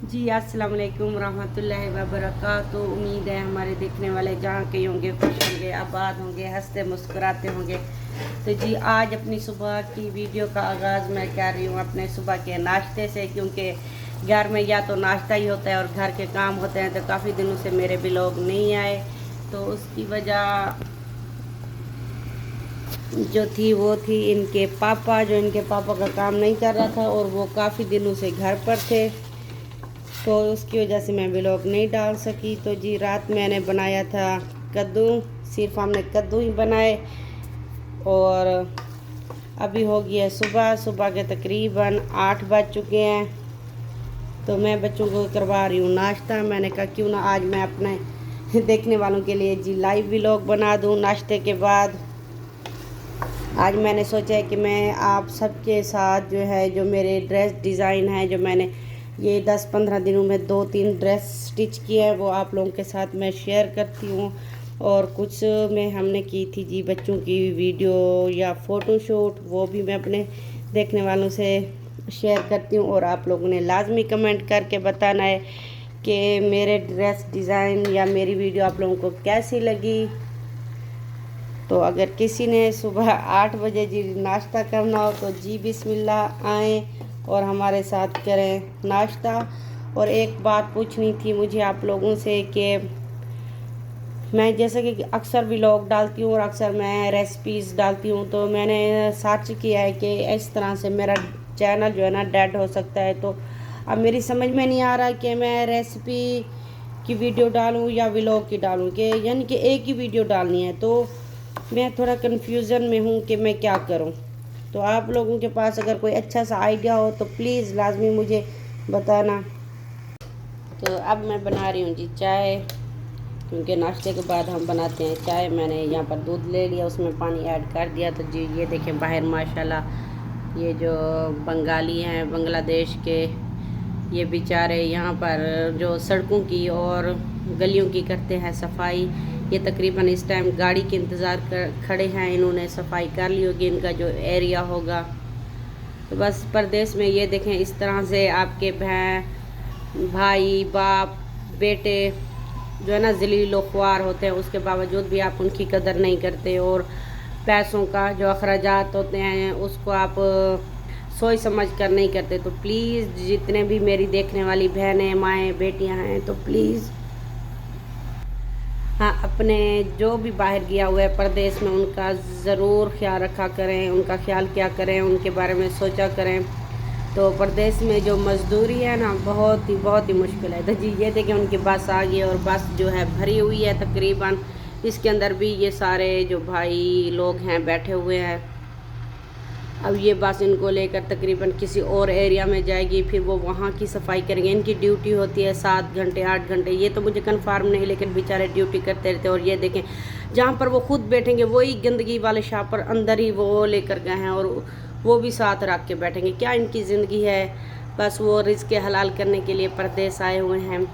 जी अस्सलाम वालेकुम रहमतुल्लाहि व बरकातुहू। उम्मीद है हमारे देखने वाले जहाँ के होंगे खुश होंगे, आबाद होंगे, हंसते मुस्कुराते होंगे। तो जी आज अपनी सुबह की वीडियो का आगाज़ मैं कर रही हूँ अपने सुबह के नाश्ते से, क्योंकि घर में या तो नाश्ता ही होता है और घर के काम होते हैं। तो काफ़ी दिनों से मेरे भी लोग नहीं आए, तो उसकी वजह जो थी वो थी इनके पापा का काम नहीं कर रहा था और वो काफ़ी दिनों से घर पर थे, तो उसकी वजह से मैं व्लॉग नहीं डाल सकी। तो जी रात मैंने बनाया था कद्दू, सिर्फ हमने कद्दू ही बनाए। और अभी हो गया सुबह के तकरीबन 8 बज चुके हैं। तो मैं बच्चों को करवा रही हूँ नाश्ता। मैंने कहा क्यों ना आज मैं अपने देखने वालों के लिए जी लाइव व्लॉग बना दूँ नाश्ते के बाद। आज मैंने सोचा है कि मैं आप सबके साथ जो है जो मेरे ड्रेस डिज़ाइन है, जो मैंने ये 10-15 दिनों में 2-3 ड्रेस स्टिच किए हैं, वो आप लोगों के साथ मैं शेयर करती हूँ। और कुछ में हमने की थी जी बच्चों की वीडियो या फ़ोटोशूट, वो भी मैं अपने देखने वालों से शेयर करती हूँ। और आप लोगों ने लाजमी कमेंट करके बताना है कि मेरे ड्रेस डिज़ाइन या मेरी वीडियो आप लोगों को कैसी लगी। तो अगर किसी ने सुबह 8 बजे जी नाश्ता करना हो तो जी बिस्मिल्लाह आएँ और हमारे साथ करें नाश्ता। और एक बात पूछनी थी मुझे आप लोगों से कि मैं जैसे कि अक्सर व्लॉग डालती हूँ और अक्सर मैं रेसिपीज़ डालती हूँ, तो मैंने सर्च किया है कि इस तरह से मेरा चैनल जो है ना डेड हो सकता है। तो अब मेरी समझ में नहीं आ रहा कि मैं रेसिपी की वीडियो डालूँ या व्लॉग की डालूँ, कि यानी कि एक ही वीडियो डालनी है। तो मैं थोड़ा कन्फ्यूज़न में हूँ कि मैं क्या करूँ। तो आप लोगों के पास अगर कोई अच्छा सा आइडिया हो तो प्लीज़ लाजमी मुझे बताना। तो अब मैं बना रही हूँ जी चाय, क्योंकि नाश्ते के बाद हम बनाते हैं चाय। मैंने यहाँ पर दूध ले लिया, उसमें पानी ऐड कर दिया। तो जी ये देखें बाहर माशाल्लाह ये जो बंगाली हैं बांग्लादेश के, ये बेचारे यहाँ पर जो सड़कों की और गलियों की करते हैं सफाई। ये तकरीबन इस टाइम गाड़ी के इंतज़ार कर खड़े हैं, इन्होंने सफाई कर ली होगी इनका जो एरिया होगा। तो बस परदेश में ये देखें इस तरह से आपके बहन भाई बाप बेटे जो है ना ज़लील और ख्वार होते हैं, उसके बावजूद भी आप उनकी कदर नहीं करते। और पैसों का जो अखराजात होते हैं उसको आप सोच समझ कर नहीं करते। तो प्लीज़ जितने भी मेरी देखने वाली बहनें माएँ बेटियां हैं, तो प्लीज़ हाँ अपने जो भी बाहर गया हुआ है परदेश में उनका ज़रूर ख्याल रखा करें, उनका ख्याल क्या करें, उनके बारे में सोचा करें। तो परदेश में जो मज़दूरी है ना बहुत ही मुश्किल है। तो जी ये देखिए उनकी बस आ गई और बस जो है भरी हुई है तकरीबन। इसके अंदर भी ये सारे जो भाई लोग हैं बैठे हुए हैं। अब ये बस इनको लेकर तकरीबन किसी और एरिया में जाएगी, फिर वो वहाँ की सफाई करेंगे। इनकी ड्यूटी होती है 7 घंटे 8 घंटे, ये तो मुझे कन्फर्म नहीं, लेकिन बेचारे ड्यूटी करते रहते हैं। और ये देखें जहाँ पर वो खुद बैठेंगे वही गंदगी वाले शापर अंदर ही वो लेकर गए हैं और वो भी साथ रख के बैठेंगे। क्या इनकी ज़िंदगी है, बस वो रिज़्क़ हलाल करने के लिए परदेश आए हुए हैं।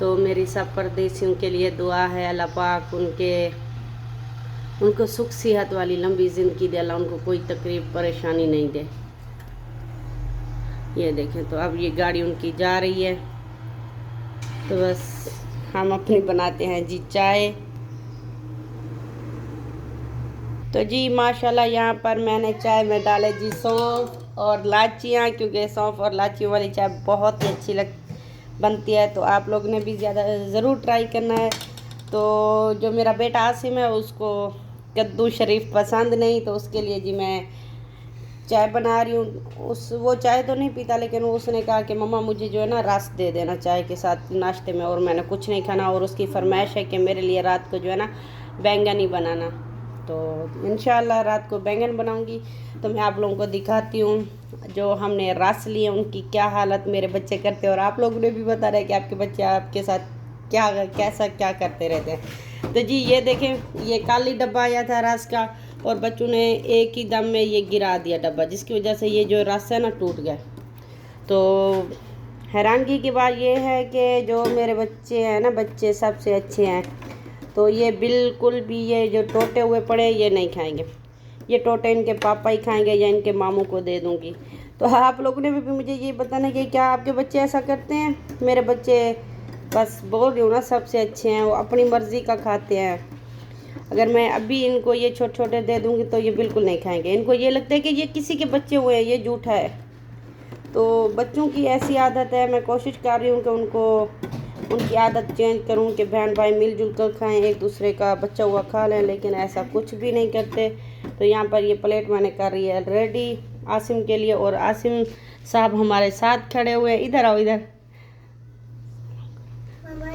तो मेरी सब परदेशियों के लिए दुआ है, अल्लाह पाक उनको सुख सेहत वाली लंबी ज़िंदगी दे, अल्लाह उनको कोई तकलीफ परेशानी नहीं दे। ये देखें तो अब ये गाड़ी उनकी जा रही है। तो बस हम अपनी बनाते हैं जी चाय। तो जी माशाल्लाह यहाँ पर मैंने चाय में डाले जी सौंफ और लाचियाँ, क्योंकि सौंफ और लाचियों वाली चाय बहुत ही अच्छी बनती है। तो आप लोग ने भी ज़्यादा ज़रूर ट्राई करना है। तो जो मेरा बेटा आसिम है उसको कद्दू शरीफ पसंद नहीं, तो उसके लिए जी मैं चाय बना रही हूँ। वो चाय तो नहीं पीता, लेकिन उसने कहा कि मम्मा मुझे जो है ना रस दे देना चाय के साथ नाश्ते में, और मैंने कुछ नहीं खाना। और उसकी फरमाइश है कि मेरे लिए रात को जो है ना बैंगन ही बनाना। तो इंशाल्लाह रात को बैंगन बनाऊंगी। तो मैं आप लोगों को दिखाती हूँ जो हमने रस लिए उनकी क्या हालत मेरे बच्चे करते हैं। और आप लोगों ने भी बता रहे कि आपके बच्चे आपके साथ क्या करते रहते हैं। तो जी ये देखें ये काली डब्बा आया था रस का, और बच्चों ने एक ही दम में ये गिरा दिया डब्बा, जिसकी वजह से ये जो रस है ना टूट गया। तो हैरानगी की बात ये है कि जो मेरे बच्चे हैं ना, बच्चे सबसे अच्छे हैं। तो ये बिल्कुल भी ये जो टोटे हुए पड़े ये नहीं खाएंगे, ये टोटे इनके पापा ही खाएंगे या इनके मामू को दे दूँगी। तो आप लोगों ने भी मुझे ये बताना कि क्या आपके बच्चे ऐसा करते हैं। मेरे बच्चे बस बोल रही हूँ ना, सबसे अच्छे हैं, वो अपनी मर्ज़ी का खाते हैं। अगर मैं अभी इनको ये छोटे छोटे दे दूँगी तो ये बिल्कुल नहीं खाएंगे। इनको ये लगता है कि ये किसी के बच्चे हुए हैं, ये झूठा है। तो बच्चों की ऐसी आदत है, मैं कोशिश कर रही हूँ कि उनकी आदत चेंज करूँ कि बहन भाई मिलजुल कर खाएं, एक दूसरे का बच्चा हुआ खा लें, लेकिन ऐसा कुछ भी नहीं करते। तो यहाँ पर ये प्लेट मैंने कर रही है रेडी आसिम के लिए, और आसिम साहब हमारे साथ खड़े हुए हैं। इधर आओ, इधर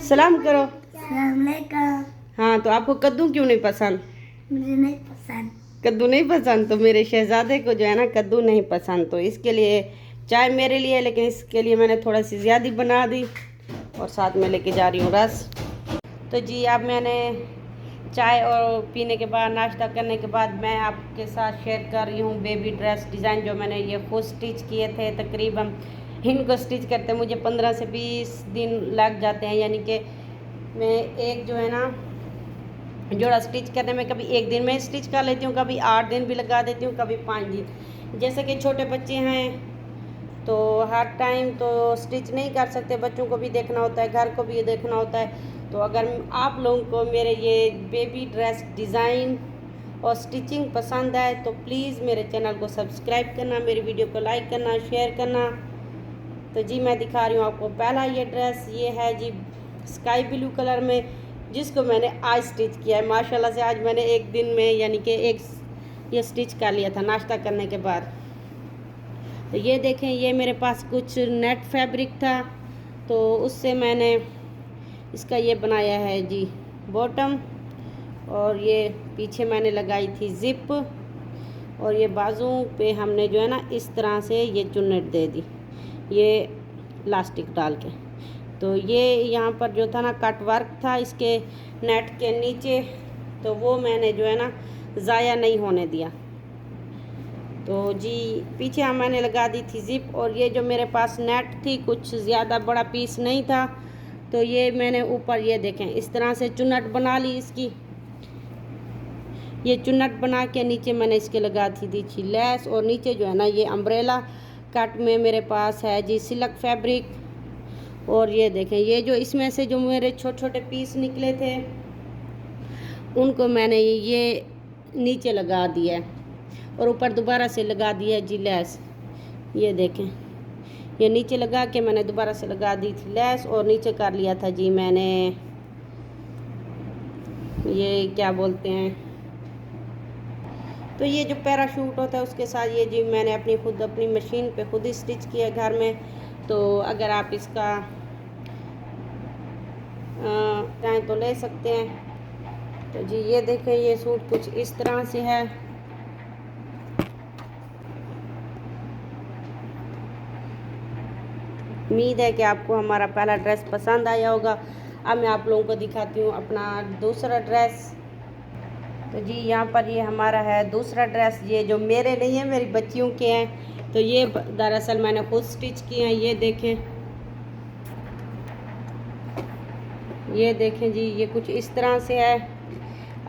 सलाम करो। हाँ, तो आपको कद्दू क्यों नहीं पसंद? मुझे नहीं पसंद कद्दू नहीं पसंद? तो मेरे शहजादे को जो है ना कद्दू नहीं पसंद, तो इसके लिए चाय मेरे लिए, लेकिन इसके लिए मैंने थोड़ा सी ज़्यादा बना दी, और साथ में लेके जा रही हूँ रस। तो जी अब मैंने चाय और पीने के बाद, नाश्ता करने के बाद, मैं आपके साथ शेयर कर रही हूँ बेबी ड्रेस डिज़ाइन जो मैंने ये खुद स्टिच किए थे। तकरीबन इनको स्टिच करते मुझे 15 से 20 दिन लग जाते हैं, यानी कि मैं एक जो है ना जोड़ा स्टिच करने में कभी एक दिन में स्टिच कर लेती हूँ, कभी 8 दिन भी लगा देती हूँ, कभी 5 दिन। जैसे कि छोटे बच्चे हैं तो हर टाइम तो स्टिच नहीं कर सकते, बच्चों को भी देखना होता है, घर को भी देखना होता है। तो अगर आप लोगों को मेरे ये बेबी ड्रेस डिज़ाइन और स्टिचिंग पसंद आए तो प्लीज़ मेरे चैनल को सब्सक्राइब करना, मेरी वीडियो को लाइक करना, शेयर करना। तो जी मैं दिखा रही हूँ आपको पहला ये ड्रेस। ये है जी स्काई ब्लू कलर में, जिसको मैंने आज स्टिच किया है। माशाल्लाह से आज मैंने एक दिन में यानी कि ये स्टिच कर लिया था नाश्ता करने के बाद। तो ये देखें, ये मेरे पास कुछ नेट फैब्रिक था, तो उससे मैंने इसका ये बनाया है जी बॉटम, और ये पीछे मैंने लगाई थी जिप, और ये बाजू पे हमने जो है ना इस तरह से ये चुन्नट दे दी, ये इलास्टिक डाल के। तो ये यहाँ पर जो था ना कट वर्क था इसके नेट के नीचे, तो वो मैंने जो है ना ज़ाया नहीं होने दिया। तो जी पीछे मैंने लगा दी थी जिप, और ये जो मेरे पास नेट थी कुछ ज़्यादा बड़ा पीस नहीं था, तो ये मैंने ऊपर ये देखें इस तरह से चुन्नट बना ली इसकी। ये चुन्नट बना के नीचे मैंने इसके लगा दी थी लेस, और नीचे जो है ना ये अम्ब्रेला कट में मेरे पास है जी सिल्क फैब्रिक। और ये देखें, ये जो इसमें से जो मेरे छोटे छोटे पीस निकले थे उनको मैंने ये नीचे लगा दिया, और ऊपर दोबारा से लगा दिया जी लेस। ये देखें, ये नीचे लगा के मैंने दोबारा से लगा दी थी लेस, और नीचे कर लिया था जी मैंने ये क्या बोलते हैं, तो ये जो पैराशूट होता है उसके साथ ये जी मैंने अपनी मशीन पे खुद ही स्टिच किया घर में। तो अगर आप इसका चाहें तो ले सकते हैं। तो जी ये देखें, ये सूट कुछ इस तरह से है। उम्मीद है कि आपको हमारा पहला ड्रेस पसंद आया होगा। अब मैं आप लोगों को दिखाती हूँ अपना दूसरा ड्रेस। तो जी यहाँ पर ये हमारा है दूसरा ड्रेस, ये जो मेरे नहीं है मेरी बच्चियों के हैं। तो ये दरअसल मैंने खुद स्टिच किए हैं। ये देखें जी, ये कुछ इस तरह से है।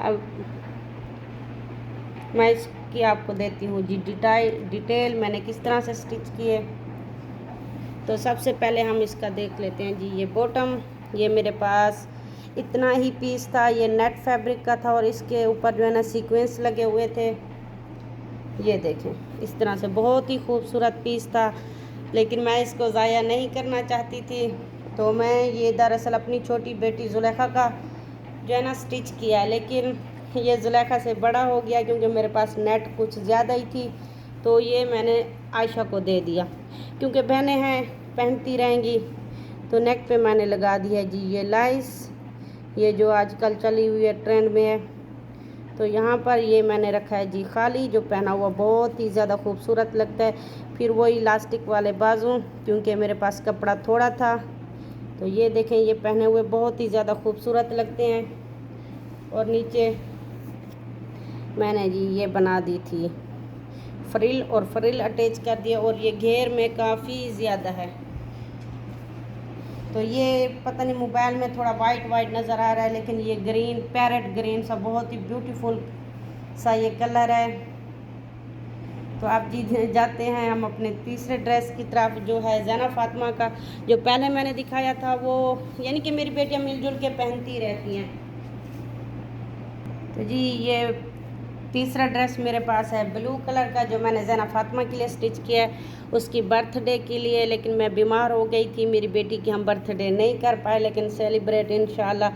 अब मैं इसकी आपको देती हूँ जी डिटेल मैंने किस तरह से स्टिच किए। तो सबसे पहले हम इसका देख लेते हैं जी। ये बॉटम, ये मेरे पास इतना ही पीस था, ये नेट फैब्रिक का था, और इसके ऊपर जो है ना सीक्वेंस लगे हुए थे। ये देखें इस तरह से बहुत ही खूबसूरत पीस था, लेकिन मैं इसको ज़ाया नहीं करना चाहती थी। तो मैं ये दरअसल अपनी छोटी बेटी जुलेखा का जो है ना स्टिच किया है, लेकिन ये जुलेखा से बड़ा हो गया क्योंकि मेरे पास नेट कुछ ज़्यादा ही थी। तो ये मैंने आयशा को दे दिया, क्योंकि बहनें हैं पहनती रहेंगी। तो नेक पे मैंने लगा दिया जी ये लाइस, ये जो आजकल चली हुई है ट्रेंड में है। तो यहाँ पर ये मैंने रखा है जी खाली, जो पहना हुआ बहुत ही ज़्यादा खूबसूरत लगता है। फिर वही इलास्टिक वाले बाजू, क्योंकि मेरे पास कपड़ा थोड़ा था। तो ये देखें, ये पहने हुए बहुत ही ज़्यादा खूबसूरत लगते हैं। और नीचे मैंने जी ये बना दी थी फ्रिल, और फ्रिल अटैच कर दिया, और ये घेर में काफ़ी ज़्यादा है। तो ये पता नहीं मोबाइल में थोड़ा वाइट नज़र आ रहा है, लेकिन ये ग्रीन, पैरेट ग्रीन सा बहुत ही ब्यूटीफुल सा ये कलर है। तो आप जी जाते हैं हम अपने तीसरे ड्रेस की तरफ, जो है ज़ैना फातिमा का। जो पहले मैंने दिखाया था वो यानी कि मेरी बेटियां मिलजुल के पहनती रहती हैं। तो जी ये तीसरा ड्रेस मेरे पास है ब्लू कलर का, जो मैंने ज़ैना फातिमा के लिए स्टिच किया है उसकी बर्थडे के लिए। लेकिन मैं बीमार हो गई थी मेरी बेटी की, हम बर्थडे नहीं कर पाए, लेकिन सेलिब्रेट इंशाल्लाह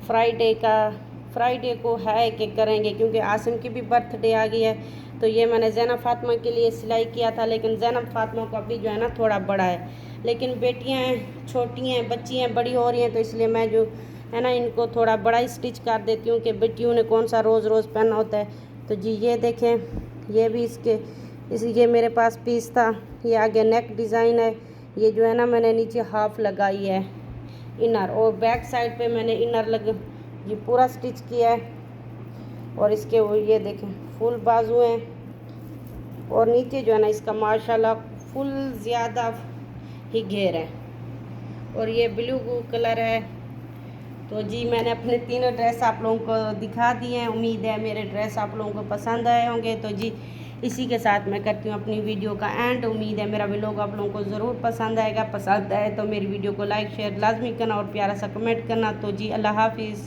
फ्राइडे को है कि करेंगे, क्योंकि आसिम की भी बर्थडे आ गई है। तो ये मैंने ज़ैना फातिमा के लिए सिलाई किया था, लेकिन ज़ैना फातिमा को अभी जो है ना थोड़ा बड़ा है, लेकिन बेटियां छोटी हैं, बच्ची हैं, बड़ी हो रही हैं, तो इसलिए मैं जो है ना इनको थोड़ा बड़ा ही स्टिच कर देती हूँ कि बेटियों ने कौन सा रोज़ रोज़ पहनना होता है। तो जी ये देखें, ये भी ये मेरे पास पीस था। ये आगे नेक डिज़ाइन है, ये जो है ना मैंने नीचे हाफ लगाई है इनर, और बैक साइड पे मैंने इनर ये पूरा स्टिच किया है। और इसके वो ये देखें फुल बाजू हैं, और नीचे जो है ना इसका माशाल्लाह फुल ज़्यादा ही घेर है, और ये ब्लू कलर है। तो जी मैंने अपने तीनों ड्रेस आप लोगों को दिखा दिए हैं। उम्मीद है मेरे ड्रेस आप लोगों को पसंद आए होंगे। तो जी इसी के साथ मैं करती हूँ अपनी वीडियो का एंड। उम्मीद है मेरा व्लॉग आप लोगों को ज़रूर पसंद आएगा। पसंद आए तो मेरी वीडियो को लाइक शेयर लाजमी करना और प्यारा सा कमेंट करना। तो जी अल्लाह हाफिज़।